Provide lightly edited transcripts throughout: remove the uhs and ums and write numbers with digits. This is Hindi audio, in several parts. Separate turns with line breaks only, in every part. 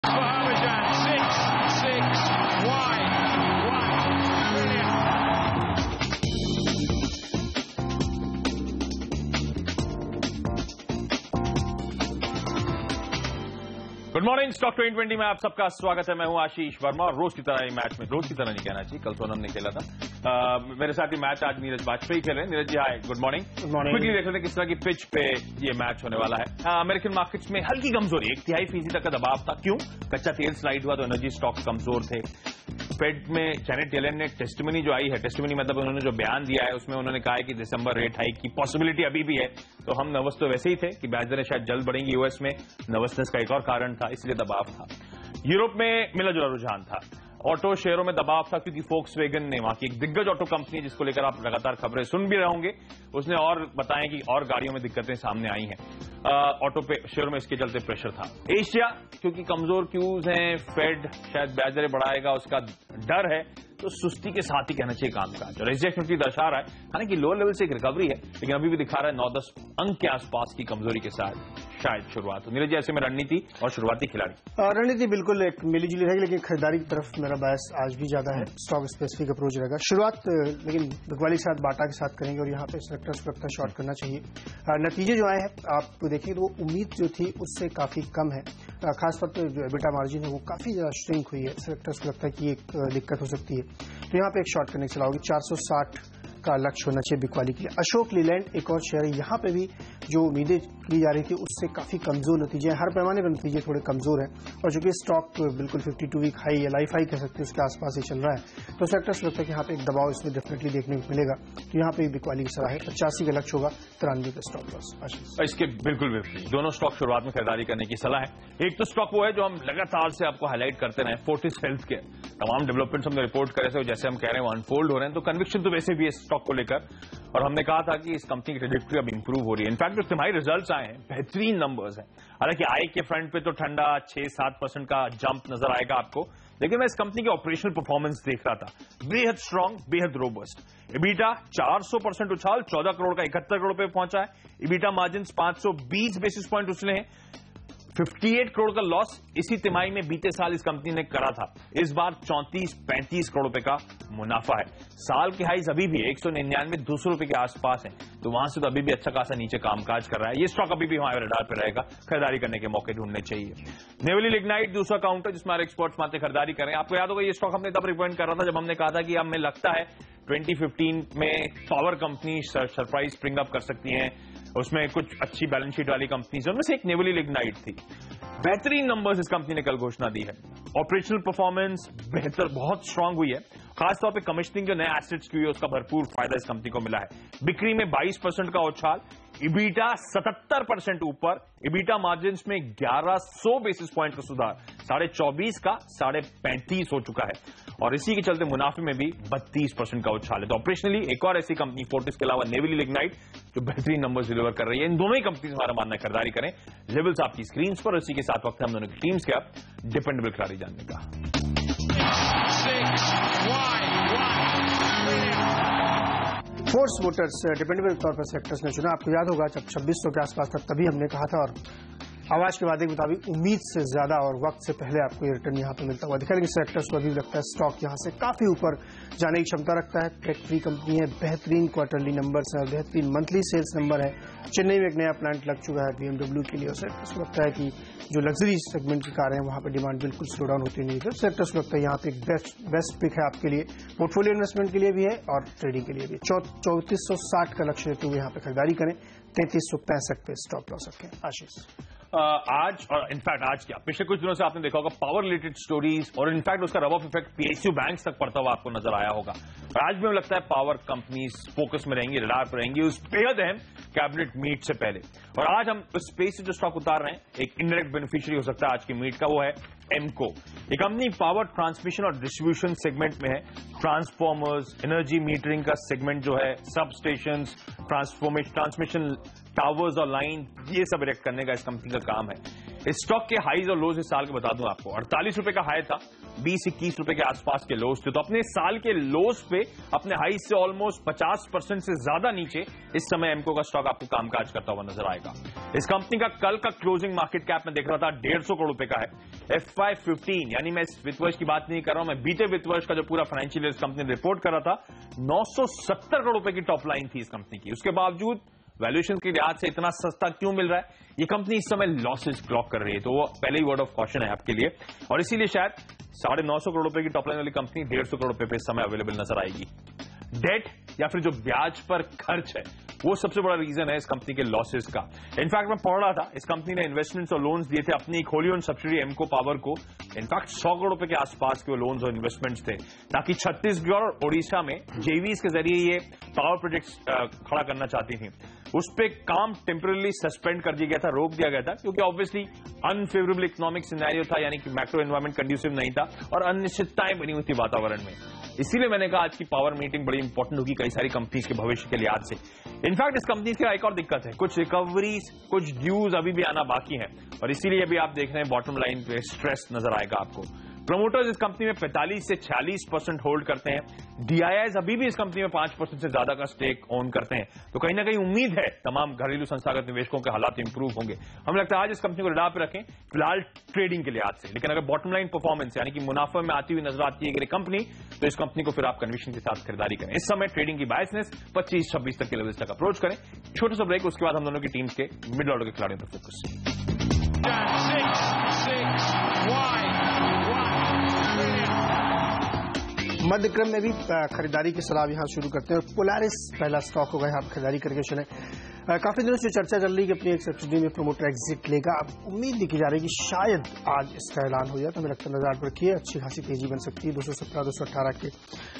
Parmesan 6-6 wide. Brilliant.
Good morning. Stock 2020 में आप सबका स्वागत है। मैं हूं आशीष वर्मा और रोज की तरह ये मैच में, रोज की तरह नहीं कहना चाहिए, कल सोनम ने खेला था। मेरे साथ ही मैच आज नीरज वाजपेयी खेल रहे हैं। नीरज जी हाय, गुड मॉर्निंग। क्विकली देख लेते हैं किस तरह की पिच पे ये मैच होने वाला है। अमेरिकन मार्केट्स में हल्की कमजोरी, 1/3% तक का दबाव था। क्यों? कच्चा तेल स्लाइड हुआ तो एनर्जी स्टॉक्स कमजोर थे। फेड में जेनेट येलेन ने टेस्टिमनी जो आई है, टेस्टिमनी मतलब उन्होंने जो बयान दिया है उसमें उन्होंने कहा है कि दिसंबर रेट हाइक की पॉसिबिलिटी अभी भी है। तो हम नर्वस तो वैसे ही थे कि ब्याज दरें शायद जल्द बढ़ेंगी यूएस में। नर्वसनेस का एक और कारण था, इसलिए दबाव था। यूरोप में मिला जुला रुझान था। ऑटो शेयरों में दबाव था क्योंकि फोक्सवैगन ने, वहां की एक दिग्गज ऑटो कंपनी है जिसको लेकर आप लगातार खबरें सुन भी रहे होंगे, उसने और बताया कि और गाड़ियों में दिक्कतें सामने आई हैं। ऑटो पे शेयरों में इसके चलते प्रेशर था। एशिया क्योंकि कमजोर क्यूज हैं, फेड शायद ब्याज दरें बढ़ाएगा उसका डर है, तो सुस्ती के साथ ही कहना चाहिए कामकाज। और एसजीएक्स निफ्टी दर्शा रहा है, हालांकि लो लेवल से एक रिकवरी है, लेकिन अभी भी दिखा रहा है 9-10 अंक के आसपास की कमजोरी के साथ शायद शुरुआत हो। नीरज जी, ऐसे में रणनीति और शुरुआती खिलाड़ी?
रणनीति बिल्कुल एक मिलीजुली रहेगी, लेकिन खरीदारी की तरफ मेरा बायस आज भी ज्यादा है। स्टॉक स्पेसिफिक अप्रोच रहेगा। शुरुआत लेकिन बिकवाली के साथ, बाटा के साथ करेंगे और यहाँ पे सेक्टर्स को लगता है शॉर्ट करना चाहिए। नतीजे जो आए हैं आप देखेंगे तो वो उम्मीद जो थी उससे काफी कम है। खासतौर पर जो एबिटा मार्जिन है वो काफी ज्यादा श्रिंक हुई है। सेक्टर्स को लगता है कि एक दिक्कत हो सकती है, तो यहाँ पे एक शॉर्ट करने चलाओगे। 460 का लक्ष्य होना चाहिए बिकवाली के लिए। अशोक लीलैंड एक और शेयर है, यहाँ पे भी जो उम्मीदें की जा रही थी उससे काफी कमजोर नतीजे हैं। हर पैमाने पर नतीजे थोड़े कमजोर हैं और चूंकि स्टॉक बिल्कुल 52 वीक हाई या लाइफ हाई कह सकते हैं उसके आसपास ही चल रहा है, तो सेक्टर्स लगता है कि यहाँ पे एक दबाव इसमें डेफिनेटली देखने को मिलेगा। तो यहाँ पे बिकवाली की सलाह है। 85 का लक्ष्य होगा, 93 का स्टॉक लॉस।
इसके बिल्कुल विपरीत दोनों स्टॉक शुरुआत में खरीदारी करने की सलाह है। एक तो स्टॉक वो है जो हम लगातार से आपको हाईलाइट करते रहे, फोर्टिस हेल्थ केयर। तमाम डेवलपमेंट्स हमने रिपोर्ट करे थे, जैसे हम कह रहे हैं वो अनफोल्ड हो रहे हैं, तो कन्विक्शन तो वैसे भी है स्टॉक को लेकर। और हमने कहा था कि इस कंपनी की ट्रेजेक्टरी अब इंप्रूव हो रही है। इनफैक्ट जो तिमाही रिजल्ट्स आए हैं बेहतरीन नंबर्स हैं। हालांकि आय के फ्रंट पे तो ठंडा 6-7% का जंप नजर आएगा आपको, लेकिन मैं इस कंपनी की ऑपरेशनल परफॉर्मेंस देख रहा था, बेहद स्ट्रांग, बेहद रोबस्ट। इबीटा 400% उछाल, 14 करोड़ का 71 करोड़ पे पहुंचा है। इबीटा मार्जिन 520 बेसिस पॉइंट उछले हैं। 58 करोड़ का लॉस इसी तिमाही में बीते साल इस कंपनी ने करा था। इस बार 34-35 करोड़ रुपए का मुनाफा है। साल के हाईज अभी भी 199-200 रुपए के आसपास है, तो वहां से तो अभी भी अच्छा खासा नीचे कामकाज कर रहा है। ये स्टॉक अभी भी हमारे रडार पर रहेगा, खरीदारी करने के मौके ढूंढने चाहिए। नेवली लिग्नाइट दूसरा काउंटर जिसमें एक्सपर्ट्स मानते खरीदारी करें। आपको याद होगा ये स्टॉक हमने तब रिकमेंड कर रहा था जब हमने कहा था कि हमें लगता है 2015 में power company surprise spring up कर सकती हैं, उसमें कुछ अच्छी बैलेंस शीट वाली कंपनीज, उनमें से एक नेवली लिग्नाइट थी। बेहतरीन नंबर्स इस कंपनी ने कल घोषणा दी है। ऑपरेशनल परफॉर्मेंस बेहतर, बहुत स्ट्रांग हुई है। खासतौर पे कमिश्निंग जो नए एसेट्स की हुई है उसका भरपूर फायदा इस कंपनी को मिला है। बिक्री में 22% का उछाल, इबीटा 77% ऊपर, इबीटा मार्जिन में 1100 बेसिस पॉइंट का सुधार, 24.5 का 35.5 हो चुका है। और इसी के चलते मुनाफे में भी 32% का उछाल है। तो ऑपरेशनली एक और ऐसी कंपनी फोर्टिस के अलावा नेवली लिग्नाइट जो बेहतरीन नंबर्स डिलीवर कर रही है। इन दोनों ही कंपनी हमारा मानना है खरीदारी करें। लेवल्स आपकी स्क्रीन पर। इसी के साथ वक्त हम दोनों की टीम्स के अब डिपेंडेबल खिलाड़ी जानने का।
6-1
फोर्स मोटर्स डिपेंडेबल तौर पर सेक्टर्स ने चुना। आपको याद होगा जब 2600 के आसपास तक तभी हमने कहा था, और आवाज के वादे के मुताबिक उम्मीद से ज्यादा और वक्त से पहले आपको ये रिटर्न यहाँ पे मिलता हुआ दिखा। लेकिन सेक्टर्स को अभी लगता है स्टॉक यहाँ से काफी ऊपर जाने की क्षमता रखता है। टेक फ्री कंपनी है, बेहतरीन क्वार्टरली नंबर्स है, बेहतरीन मंथली सेल्स नंबर है। चेन्नई में एक नया प्लांट लग चुका है BMW के लिए। और सेक्टर्स को लगता है कि जो लग्जरी सेगमेंट की कारें हैं वहां पर डिमांड बिल्कुल स्लो डाउन होती नहीं है। सेक्टर्स को लगता है यहाँ पे एक बेस्ट पिक है आपके लिए, पोर्टफोलियो इन्वेस्टमेंट के लिए भी है और ट्रेडिंग के लिए भी। 3460 का लक्ष्य लेते हुए यहाँ पे खरीदारी करें। 3365 पे स्टॉप लॉस रखें। आशीष,
आज और इनफैक्ट आज क्या पिछले कुछ दिनों से आपने देखा होगा पावर रिलेटेड स्टोरीज, और इनफैक्ट उसका rub off effect PSU banks तक पड़ता हुआ आपको नजर आया होगा। और आज भी हमें लगता है पावर कंपनीज फोकस में रहेंगी, रडार पर रहेंगी उस बेहद अहम कैबिनेट मीट से पहले। और आज हम उस स्पेस से जो स्टॉक उतार रहे हैं, एक इनडायरेक्ट बेनिफिशियरी हो सकता है आज की मीट का, वो है एमको। ये कंपनी पावर ट्रांसमिशन और डिस्ट्रीब्यूशन सेगमेंट में है। ट्रांसफॉर्मर्स, एनर्जी मीटरिंग का सेगमेंट जो है, सब स्टेशन, ट्रांसमिशन टावर्स और लाइन, ये सब इरेक्ट करने का इस कंपनी का काम है। इस स्टॉक के हाईज और लोज इस साल के बता दूं आपको, 48 रुपए का हाई था, 20-21 रुपए के आसपास के लोज थे। तो अपने साल के लोज पे अपने हाई से ऑलमोस्ट 50% से ज्यादा नीचे इस समय एमको का स्टॉक आपको कामकाज करता हुआ नजर आएगा। इस कंपनी का कल का क्लोजिंग मार्केट कैप में देख रहा था 150 करोड़ रुपए का है। FY 15 यानी मैं इस वित्त वर्ष की बात नहीं कर रहा हूं, मैं बीते वित्त वर्ष का जो पूरा फाइनेंशियल ईयर इस कंपनी ने रिपोर्ट करा था, 970 करोड़ रुपए की टॉप लाइन थी इस कंपनी की। उसके बावजूद वैल्यूएशन के लिहाज से इतना सस्ता क्यों मिल रहा है? ये कंपनी इस समय लॉसेस क्लॉक कर रही है, तो वो पहले ही वर्ड ऑफ कॉशन है आपके लिए, और इसीलिए शायद 950 करोड़ रुपए की टॉप लाइन वाली कंपनी 150 करोड़ रुपए पे इस समय अवेलेबल नजर आएगी। डेट या फिर जो ब्याज पर खर्च है वो सबसे बड़ा रीजन है इस कंपनी के लॉसेस का। इनफैक्ट मैं पढ़ रहा था, इस कंपनी ने इन्वेस्टमेंट्स और लोन्स दिए थे अपनी एक होली ओन्ड सब्सिडी एमको पावर को। इनफैक्ट 100 करोड़ रुपए के आसपास के वो लोन्स और इन्वेस्टमेंट्स थे, ताकि छत्तीसगढ़ और ओडिशा में जेवीज के जरिए ये पावर प्रोजेक्ट्स खड़ा करना चाहती थी। उस पर काम टेम्पररी सस्पेंड कर दिया गया था, रोक दिया गया था, क्योंकि ऑब्वियसली अनफेवरेबल इकोनॉमिक सिनेरियो था, यानी कि मैक्रो एनवायरमेंट कंड्यूसिव नहीं था और अनिश्चितताएं बनी हुई थी वातावरण में। इसीलिए मैंने कहा आज की पावर मीटिंग बड़ी इंपॉर्टेंट होगी कई सारी कंपनीज के भविष्य के लिहाज से। इनफैक्ट इस कंपनी की एक और दिक्कत है, कुछ रिकवरीज, कुछ ड्यूज अभी भी आना बाकी है, और इसीलिए अभी आप देख रहे हैं बॉटम लाइन पे स्ट्रेस नजर आएगा आपको। प्रमोटर्स इस कंपनी में 45 से 46% होल्ड करते हैं। डीआईआईज अभी भी इस कंपनी में 5% से ज्यादा का स्टेक ओन करते हैं। तो कहीं ना कहीं उम्मीद है तमाम घरेलू संस्थागत निवेशकों के हालात इंप्रूव होंगे। हमें लगता है आज इस कंपनी को रडार पे रखें फिलहाल ट्रेडिंग के लिहाज से, लेकिन अगर बॉटम लाइन परफॉर्मेंस यानी कि मुनाफे में आती हुई नजर आती है कंपनी, तो इस कंपनी को फिर आप कन्विक्शन के साथ खरीदारी करें। इस समय ट्रेडिंग की बायसनेस 25-26 तक के लेवल्स तक अप्रोच करें। छोटा सा ब्रेक, उसके बाद हम दोनों की टीम्स के मिडिल ऑर्डर के खिलाड़ियों पर फोकस।
मध्य क्रम में भी खरीदारी की सलाह यहां शुरू करते हैं। पोलारिस पहला स्टॉक होगा, यहां आप खरीदारी करके चले। काफी दिनों से चर्चा चल रही है कि अपनी एक सब्सिडी में प्रमोटर एग्जिट लेगा। अब उम्मीद देखी जा रही है कि शायद आज इसका ऐलान हो जाए, तो हमें लगता है नजर पर रखिए, अच्छी खासी तेजी बन सकती है। 217-218 के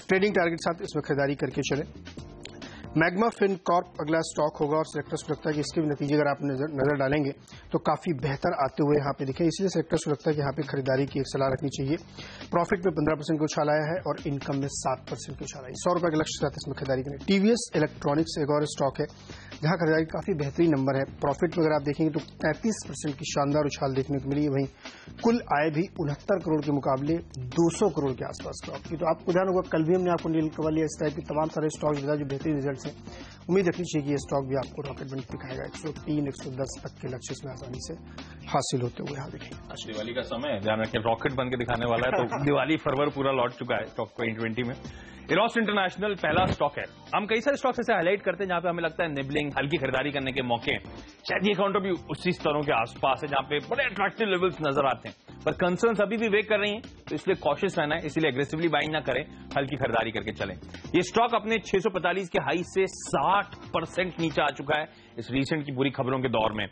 ट्रेडिंग टारगेट साथ इसमें खरीदारी करके चले। मैग्मा फिनकॉर्प अगला स्टॉक होगा और सेलेक्टर्स को लगता है कि इसके भी नतीजे अगर आप नजर डालेंगे तो काफी बेहतर आते हुए यहाँ पे दिखे, इसलिए सेलेक्टर्स को लगता है कि यहाँ पे खरीदारी की एक सलाह रखनी चाहिए। प्रॉफिट में 15% का उछाल आया है और इनकम में 7% का उछाल आई। 100 रुपए के लक्ष्य के साथ इसमें खरीदारी करें। टीवीएस इलेक्ट्रॉनिक्स एक और स्टॉक है जहां खरीदारी काफी बेहतरीन नंबर है। प्रॉफिट में अगर आप देखेंगे तो 33% की शानदार उछाल देखने को मिली है। वहीं कुल आय भी 69 करोड़ के मुकाबले 200 करोड़ के आसपास स्टॉक की। तो आपको ध्यान होगा कल भी हमने आपको नील कवर लिया, इस टाइप के तमाम सारे स्टॉक जो बेहतरीन रिजल्ट हैं। उम्मीद रखनी चाहिए कि ये स्टॉक भी आपको रॉकेट बन दिखाएगा। 103-110 तक के लक्ष्य इसमें आसानी से हासिल होते हुए यहाँ देखेंगे।
आज दिवाली का समय है, ध्यान रखें रॉकेट बन के दिखाने वाला है, तो दिवाली फरवर पूरा लौट चुका है स्टॉक 2020 में। इरोस इंटरनेशनल पहला स्टॉक है। हम कई सारे स्टॉक्स ऐसे हाईलाइट करते हैं जहां पे हमें लगता है निबलिंग, हल्की खरीदारी करने के मौके हैं। शायद ये काउंटर भी उसी स्तरों के आसपास है जहां पे बड़े अट्रैक्टिव लेवल्स नजर आते हैं, पर कंसर्न्स अभी भी वेक कर रही हैं, तो इसलिए कॉशियस रहना है, इसलिए एग्रेसिवली बाइंग ना करें, हल्की खरीदारी करके चलें। ये स्टॉक अपने 645 के हाई से 60% नीचे आ चुका है इस रिसेंट की बुरी खबरों के दौर में।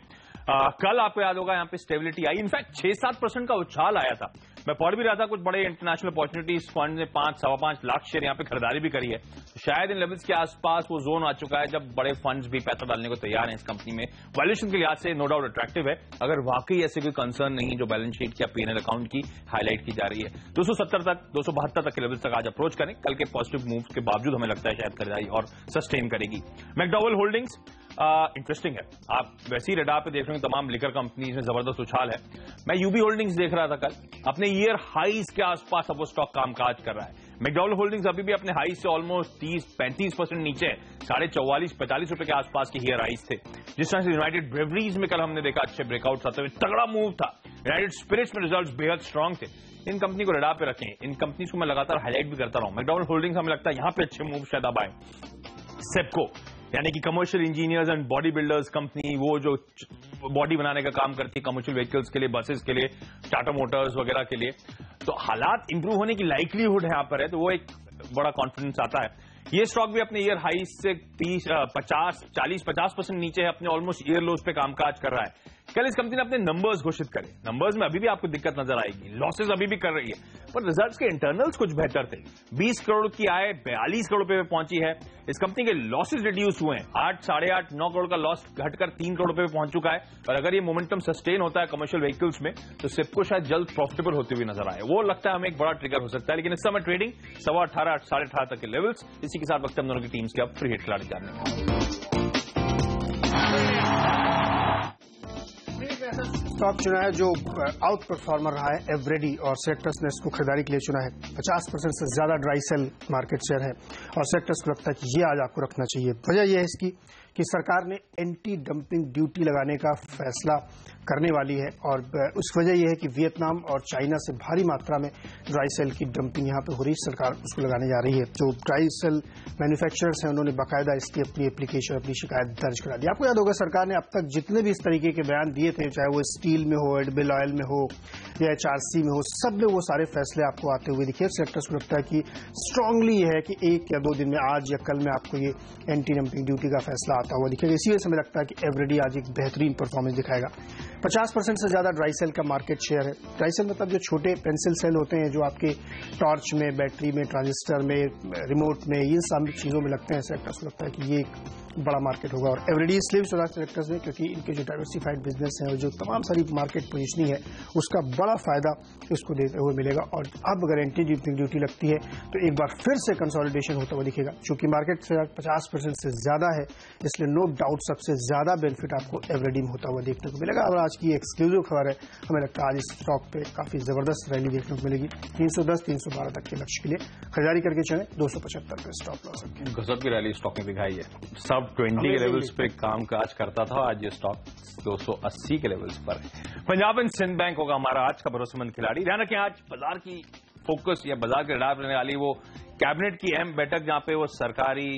कल आपको याद होगा यहाँ पे स्टेबिलिटी आई, इनफैक्ट 6-7% का उछाल आया था। मैं पढ़ भी रहा था कुछ बड़े इंटरनेशनल अपॉर्चुनिटीज फंड ने 5-5.25 लाख शेयर यहाँ पे खरीदारी भी करी है। तो शायद इन लेवल्स के आसपास वो जोन आ चुका है जब बड़े फंड्स भी पैसा डालने को तैयार हैं इस कंपनी में। वैल्यूएशन के लिहाज से नो डाउट अट्रैक्टिव है, अगर वाकई ऐसे कोई कंसर्न नहीं जो बैलेंस शीट या पीएनएल अकाउंट की हाईलाइट की जा रही है। 270 तक 272 तक के लेवल्स तक आज अप्रोच करें। कल के पॉजिटिव मूव्स के बावजूद हमें लगता है शायद खरीदारी और सस्टेन करेगी। मैकडॉवेल होल्डिंग्स इंटरेस्टिंग है, आप वैसे ही रडार पे देख रहे हैं तमाम लिकर कंपनीज में जबरदस्त उछाल है। मैं यूबी होल्डिंग्स देख रहा था कल, अपने ईयर हाईज के आसपास अब वो स्टॉक कामकाज कर रहा है। मैकडॉवेल होल्डिंग्स अभी भी अपने हाई से ऑलमोस्ट 30-35% नीचे है, 44-45 रुपए के आसपास के ईयर हाईज थे। जिस तरह से यूनाइटेड ब्रेवरीज में कल हमने देखा अच्छे ब्रेकआउट आते हुए, तगड़ा मूव था। यूनाइटेड स्पिरिट्स में रिजल्ट्स बेहद स्ट्रांग थे। इन कंपनी को रडार पे रखें, इन कंपनीज को मैं लगातार हाईलाइट भी करता रहा हूं। मैकडॉवेल होल्डिंग्स हमें लगता है यहां पे अच्छे मूव शायद अब आए। सेप्को यानी कि commercial engineers and body builders company, वो जो बॉडी बनाने का काम करती है कमर्शियल व्हीकल्स के लिए, बसेस के लिए, टाटा मोटर्स वगैरह के लिए, तो हालात इंप्रूव होने की लाइकलीहुड यहां पर है, तो वो एक बड़ा कॉन्फिडेंस आता है। ये स्टॉक भी अपने ईयर हाई से 40-50% नीचे है, अपने ऑलमोस्ट ईयर लोज पे कामकाज कर रहा है। कल इस कंपनी ने अपने नंबर्स घोषित करे, नंबर्स में अभी भी आपको दिक्कत नजर आएगी, लॉसेस अभी भी कर रही है, पर रिजल्ट्स के इंटरनल्स कुछ बेहतर थे। 20 करोड़ की आय 42 करोड़ रुपए पे पहुंची है। इस कंपनी के लॉसेस रिड्यूस हुए हैं, 8-8.5-9 करोड़ का लॉस घटकर 3 करोड़ रुपए पे पहुंच चुका है। और अगर ये मोमेंटम सस्टेन होता है कमर्शियल व्हीकल्स में, तो सिप्को शायद जल्द प्रॉफिटेबल होते हुए नजर आए। वो लगता है हमें एक बड़ा ट्रिगर हो सकता है, लेकिन इस समय ट्रेडिंग 18.5-18.5 तक के लेवल्स। इसी के साथ वक्त हम दोनों की टीम्स के अब फ्री हिट खिलाड़ी जानने
स्टॉक चुना है जो आउट परफॉर्मर रहा है, एवरेडी, और सेक्टर्स ने इसको खरीदारी के लिए चुना है। 50% से ज्यादा ड्राई सेल मार्केट शेयर है और सेक्टर्स को लगता है कि ये आज आपको रखना चाहिए। वजह यह है इसकी कि सरकार ने एंटी डंपिंग ड्यूटी लगाने का फैसला करने वाली है और उस वजह यह है कि वियतनाम और चाइना से भारी मात्रा में ड्राई सेल की डंपिंग यहां पे हो रही है, सरकार उसको लगाने जा रही है। जो ड्राई सेल मैन्युफैक्चरर्स हैं उन्होंने बाकायदा इसकी अपनी एप्लीकेशन, अपनी शिकायत दर्ज करा दी। आपको याद होगा सरकार ने अब तक जितने भी इस तरीके के बयान दिए थे, चाहे वो स्टील में हो, एडिबल ऑयल में हो या HRC में हो, सब में वो सारे फैसले आपको आते हुए दिखे। सेक्टर्स को लगता है कि स्ट्रांगली है कि 1 या 2 दिन में, आज या कल में आपको ये एंटी डंपिंग ड्यूटी का फैसला आता हुआ दिखेगा। इसी वजह से हमें लगता है कि एवरेडी आज एक बेहतरीन परफॉर्मेंस दिखाएगा। 50% से ज्यादा ड्राई सेल का मार्केट शेयर है। ड्राई सेल मतलब जो छोटे पेंसिल सेल होते हैं जो आपके टॉर्च में, बैटरी में, ट्रांजिस्टर में, रिमोट में, इन सब चीजों में लगते हैं। सेक्टर्स को लगता है कि ये एक बड़ा मार्केट होगा और एवरेडी इसलिए भी चला सेक्टर्स में क्योंकि इनके जो डाइवर्सिफाइड बिजनेस है और जो तमाम सारी मार्केट पोजिशनिंग है उसका बड़ा फायदा इसको देते हुए मिलेगा। और अब अगर एंटी डंपिंग ड्यूटी लगती है तो एक बार फिर से कंसोलिडेशन होता हुआ दिखेगा। चूंकि मार्केट से 50% से ज्यादा है इसलिए नो डाउट सबसे ज्यादा बेनिफिट आपको एवरेडी में होता हुआ देखने को मिलेगा। और आज की एक्सक्लूसिव खबर है, हमें लगता है आज इस स्टॉक पे काफी जबरदस्त रैली देखने को मिलेगी। 310, 312 तक के लक्ष्य के लिए खरीदारी करके चले। 275 पे स्टॉप लॉस रखें।
गजब की रैली स्टॉक ने दिखाई है, सब 20 के लेवल्स पे कामकाज करता था, आज ये स्टॉक 280 के लेवल्स पर है। पंजाब एंड सिंध बैंक होगा हमारा आज का भरोसेमंद खिलाड़ी। ध्यान रखें आज बाजार की फोकस या बाजार के रडार रहने वाली वो कैबिनेट की अहम बैठक जहां पे वो सरकारी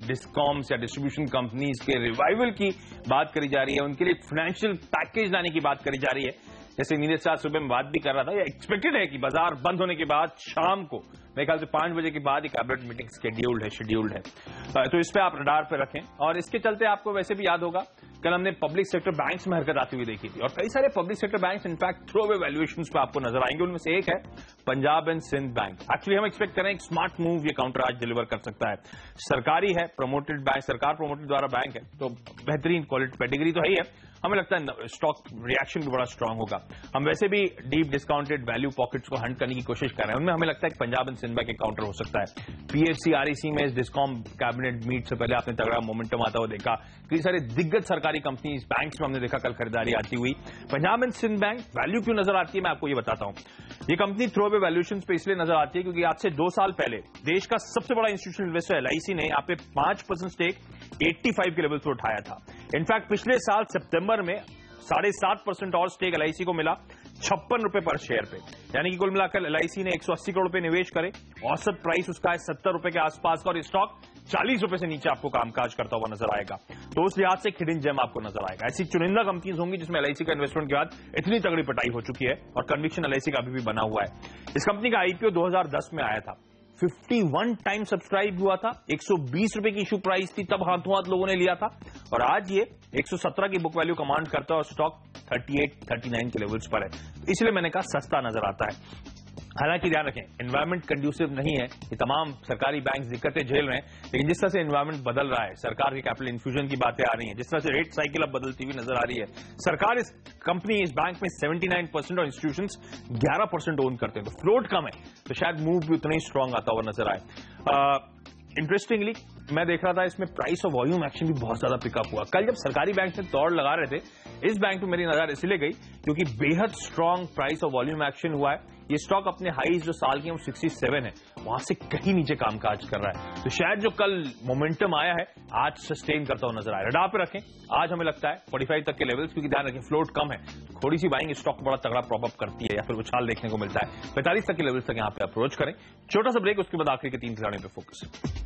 डिस्कॉम्स या डिस्ट्रीब्यूशन कंपनीज के रिवाइवल की बात करी जा रही है, उनके लिए फाइनेंशियल पैकेज लाने की बात करी जा रही है। जैसे नीरज शाह सुबह में बात भी कर रहा था, या एक्सपेक्टेड है कि बाजार बंद होने के बाद शाम को मेरे ख्याल से 5 बजे के बाद ही कैबिनेट मीटिंग शेड्यूल्ड है। तो इस पे आप रडार पे रखें। और इसके चलते आपको वैसे भी याद होगा कल हमने पब्लिक सेक्टर बैंक्स में हरकत आती हुई देखी थी और कई सारे public sector banks in fact throw away valuations पे आपको नजर आएंगे। उनमें से एक है Punjab and Sind bank. Actually हम एक्सपेक्ट करें एक स्मार्ट मूव ये काउंटर आज डिलीवर कर सकता है। सरकारी है, प्रमोटेड बैंक, सरकार प्रमोटेड द्वारा बैंक है, तो बेहतरीन क्वालिटी पेडिग्री तो है ही है। हमें लगता है स्टॉक रिएक्शन भी बड़ा स्ट्रांग होगा। हम वैसे भी डीप डिस्काउंटेड वैल्यू पॉकेट्स को हंट करने की कोशिश कर रहे हैं, उनमें हमें लगता है कि पंजाब एंड सिंध बैंक एक काउंटर हो सकता है। PFC REC में इस डिस्कॉम कैबिनेट मीट से पहले आपने तगड़ा मोमेंटम आता हुआ देखा। कई सारे दिग्गज सरकारी कंपनीज बैंक्स में हमने देखा कल खरीदारी आती हुई। Punjab and Sind bank value क्यों नजर आती है मैं आपको ये बताता हूं। ये कंपनी थ्रो अवे वैल्यूएशंस पे इसलिए नजर आती है क्योंकि आज से 2 साल पहले देश का सबसे बड़ा इंस्टीट्यूशनल इन्वेस्टर LIC ने यहाँ पे 5% स्टेक 85 के लेवल पर उठाया था। इनफैक्ट पिछले साल सितंबर में 7.5% और स्टेक LIC को मिला 56 रुपए पर शेयर पे, यानी कि कुल मिलाकर LIC ने 180 करोड़ रुपए निवेश करे। औसत प्राइस उसका है 70 रुपए के आसपास का और स्टॉक 40 रुपए से नीचे आपको कामकाज करता हुआ नजर आएगा। तो उस लिहाज से हिडन जेम आपको नजर आएगा। ऐसी चुनिंदा कंपनीज होंगी जिसमें LIC का इन्वेस्टमेंट के बाद इतनी तगड़ी पिटाई हो चुकी है और कन्विक्शन LIC का अभी भी बना हुआ है। इस कंपनी का IPO 2010 में आया था, 51 टाइम सब्सक्राइब हुआ था, 120 रुपए की इशू प्राइस थी, तब हाथों हाथ लोगों ने लिया था और आज ये 117 की बुक वैल्यू कमांड करता है और स्टॉक 38-39 के लेवल्स पर है। इसलिए मैंने कहा सस्ता नजर आता है। हालांकि ध्यान रखें एनवायरमेंट कंड्यूसिव नहीं है, ये तमाम सरकारी बैंक दिक्कतें झेल रहे हैं, लेकिन जिस तरह से एनवायरमेंट बदल रहा है, सरकार के कैपिटल इन्फ्यूजन की बातें आ रही हैं, जिस तरह से रेट साइकिल अब बदलती हुई नजर आ रही है, सरकार इस कंपनी इस बैंक में 79% और इंस्टीट्यूशंस 11% ओन करते हैं, तो फ्लोट कम है, तो शायद मूव भी उतना ही स्ट्रांग आता हुआ नजर आए। इंटरेस्टिंगली मैं देख रहा था इसमें प्राइस और वॉल्यूम एक्शन भी बहुत ज्यादा पिकअप हुआ। कल जब सरकारी बैंक में दौड़ लगा रहे थे, इस बैंक पे मेरी नजर इसलिए गई क्योंकि बेहद स्ट्रांग प्राइस और वॉल्यूम एक्शन हुआ है। ये स्टॉक अपने हाईज जो साल की 67 है वहां से कहीं नीचे कामकाज कर रहा है, तो शायद जो कल मोमेंटम आया है आज सस्टेन करता हुआ नजर आया। रडार पे रखें, आज हमें लगता है 45 तक के लेवल्स, क्योंकि ध्यान रखें फ्लोट कम है, थोड़ी सी बाइंग स्टॉक बड़ा तगड़ा प्रॉप अप करती है या फिर उछाल देखने को मिलता है। 45 तक के लेवल्स तक यहां पे अप्रोच करें। छोटा सा ब्रेक, उसके बाद आखिरी के 3 खिलाड़ियों पे फोकस।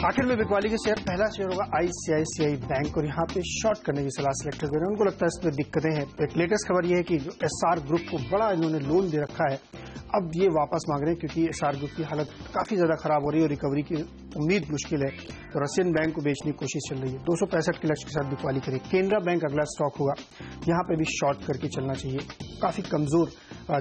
आखिर में बिकवाली के शेयर, पहला शेयर होगा ICICI बैंक और यहाँ पे शॉर्ट करने की सलाह सिलेक्टर दे रहे हैं। उनको लगता है इसमें दिक्कतें हैं। एक लेटेस्ट खबर यह है कि जो SR ग्रुप को बड़ा इन्होंने लोन दे रखा है, अब ये वापस मांग रहे हैं क्योंकि SR ग्रुप की हालत काफी ज्यादा खराब हो रही है और रिकवरी की उम्मीद मुश्किल है, तो रशियन बैंक को बेचने की कोशिश चल रही है। 265 के लक्ष्य के साथ बिकवाली करें। केनरा बैंक अगला स्टॉक होगा, यहाँ पे भी शॉर्ट करके चलना चाहिए। काफी कमजोर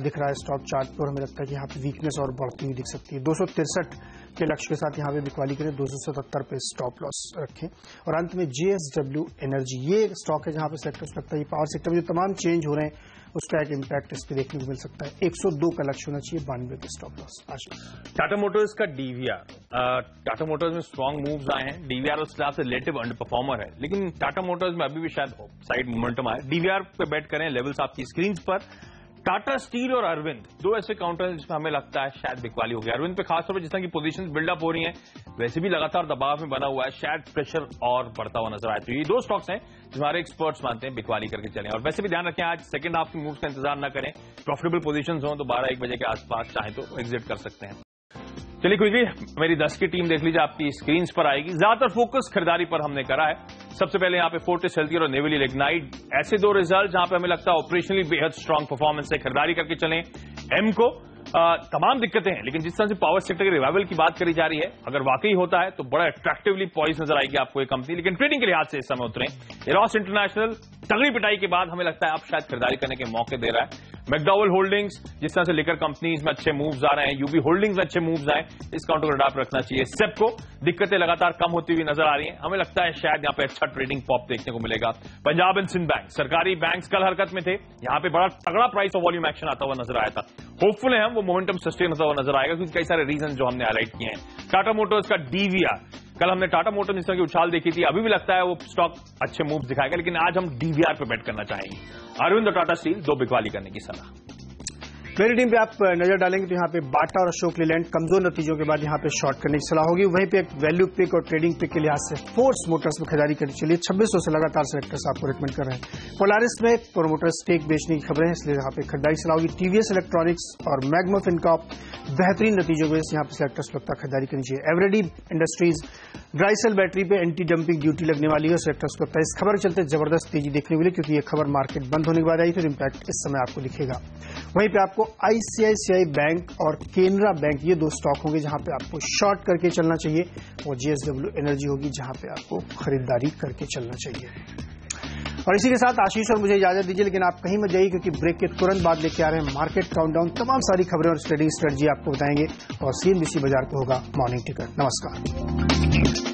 दिख रहा है स्टॉक चार्ट पर, हमें लगता है कि यहाँ पे वीकनेस और बढ़ती हुई दिख सकती है। 263 के लक्ष्य के साथ यहाँ पे बिकवाली करें। 277 पे स्टॉप लॉस रखें। और अंत में JSW एनर्जी, ये एक स्टॉक है जहां पे सेक्टर्स लगता है पावर सेक्टर में जो तमाम चेंज हो रहे हैं उसका एक इम्पैक्ट इस पर देखने को मिल सकता है। 102 का लक्ष्य होना चाहिए, 92 का स्टॉप लॉस। आशीष,
टाटा मोटर्स का डीवीआर, टाटा मोटर्स में स्ट्रॉन्ग मूव्स आए हैं। डीवीआर उस हिसाब से रिलेटिव अंडर परफॉर्मर है, लेकिन टाटा मोटर्स में अभी भी शायद साइड मोमेंटम आए। डीवीआर पे बेट करें, लेवल्स आपकी स्क्रीन पर। टाटा स्टील और अरविंद दो ऐसे काउंटर हैं जिसमें हमें लगता है शायद बिकवाली हो गई। अरविंद पे खासतौर पर जिस तरह की पोजीशंस बिल्डअप हो रही हैं, वैसे भी लगातार दबाव में बना हुआ है, शायद प्रेशर और बढ़ता हुआ नजर आए। तो ये दो स्टॉक्स हैं जो हमारे एक्सपर्ट्स मानते हैं बिकवाली करके चलें। और वैसे भी ध्यान रखें, आज सेकंड हाफ की मूव्स का इंतजार न करें। प्रॉफिटेबल पोजीशंस हो तो 12-1 बजे के आसपास चाहें तो एग्जिट कर सकते हैं। चलिए क्विकली मेरी 10 की टीम देख लीजिए, आपकी स्क्रीन पर आएगी। ज्यादातर फोकस खरीदारी पर हमने करा है। सबसे पहले यहाँ पे फोर्टिस हेल्थकेयर और नेवली लिग्नाइट, ऐसे दो रिजल्ट जहां पे हमें लगता है ऑपरेशनली बेहद स्ट्रांग परफॉर्मेंस से खरीदारी करके चलें। एम को तमाम दिक्कतें हैं, लेकिन जिस तरह से पावर सेक्टर के रिवाइवल की बात करी जा रही है, अगर वाकई होता है तो बड़ा अट्रैक्टिवली पॉइस नजर आएगी आपको ये कंपनी। लेकिन ट्रेडिंग के लिहाज से इस समय उतरे एरोस इंटरनेशनल तगड़ी पिटाई के बाद हमें लगता है अब शायद खरीदारी करने के मौके दे रहा है। मैकडॉवेल होल्डिंग्स, जिस तरह से लिकर कंपनीज में अच्छे मूव्स आ रहे हैं, यूबी होल्डिंग्स में अच्छे मूव्स आए, इस काउंटर को अडॉप्ट रखना चाहिए। सेप्को दिक्कतें लगातार कम होती हुई नजर आ रही हैं, हमें लगता है शायद यहां पे अच्छा ट्रेडिंग पॉप देखने को मिलेगा। पंजाब एंड सिंध बैंक, सरकारी बैंक्स कल हरकत में थे, यहां पे बड़ा तगड़ा प्राइस और वॉल्यूम एक्शन आता हुआ नजर आया था। होपफुल है हम वो मोमेंटम सस्टेन होता हुआ नजर आएगा, क्योंकि कई सारे रीजन जो हमने हाईलाइट किए हैं। टाटा मोटर्स का डीवीआर, कल हमने टाटा मोटर्स जिस तरह की उछाल देखी थी, अभी भी लगता है वो स्टॉक अच्छे मूव दिखाएगा, लेकिन आज हम डीवीआर पे बेट करना चाहेंगे। अरविंद और टाटा स्टील दो बिकवाली करने की सलाह।
मेरी टीम पे आप नजर डालेंगे तो यहाँ पे बाटा और अशोक लीलैंड कमजोर नतीजों के बाद यहाँ पे शॉर्ट करने की सलाह होगी। वहीं पे एक वैल्यू पिक और ट्रेडिंग पिक के लिहाज से फोर्स मोटर्स में खरीदारी करनी चाहिए। 2600 से लगातार सेलेक्टर्स आपको रिकमेंड कर रहे हैं। पोलारिस में प्रोमोटर स्टेक बेचने की खबरें हैं, इसलिए यहाँ पे खरीदारी सलाह होगी। टीवीएस इलेक्ट्रॉनिक्स और मैग्मा फिनकॉर्प बेहतरीन नतीजों की वजह से यहाँ पे सेलेक्टर्स लगता है खरीदारी करनी चाहिए। Eveready industries dry cell battery पे एंटी डंपिंग ड्यूटी लगने वाली है, सेलेक्टर्स को लगता है इस खबर के चलते जबरदस्त तेजी देखने को मिली, क्योंकि ये खबर मार्केट बंद होने के बाद आई, तो इम्पैक्ट इस समय आपको दिखेगा। वहीं पे आपको आईसीआईसीआई बैंक और केनरा बैंक, ये दो स्टॉक होंगे जहां पे आपको शॉर्ट करके चलना चाहिए, और जेएसडब्ल्यू एनर्जी होगी जहां पे आपको खरीदारी करके चलना चाहिए। और इसी के साथ आशीष और मुझे इजाजत दीजिए, लेकिन आप कहीं मत जाइए, क्योंकि ब्रेक के तुरंत बाद लेके आ रहे हैं मार्केट काउंटडाउन। तमाम सारी खबरें और ट्रेडिंग स्ट्रेटजी आपको बताएंगे, और सीएनबीसी बाजार को होगा मॉर्निंग टिकट। नमस्कार।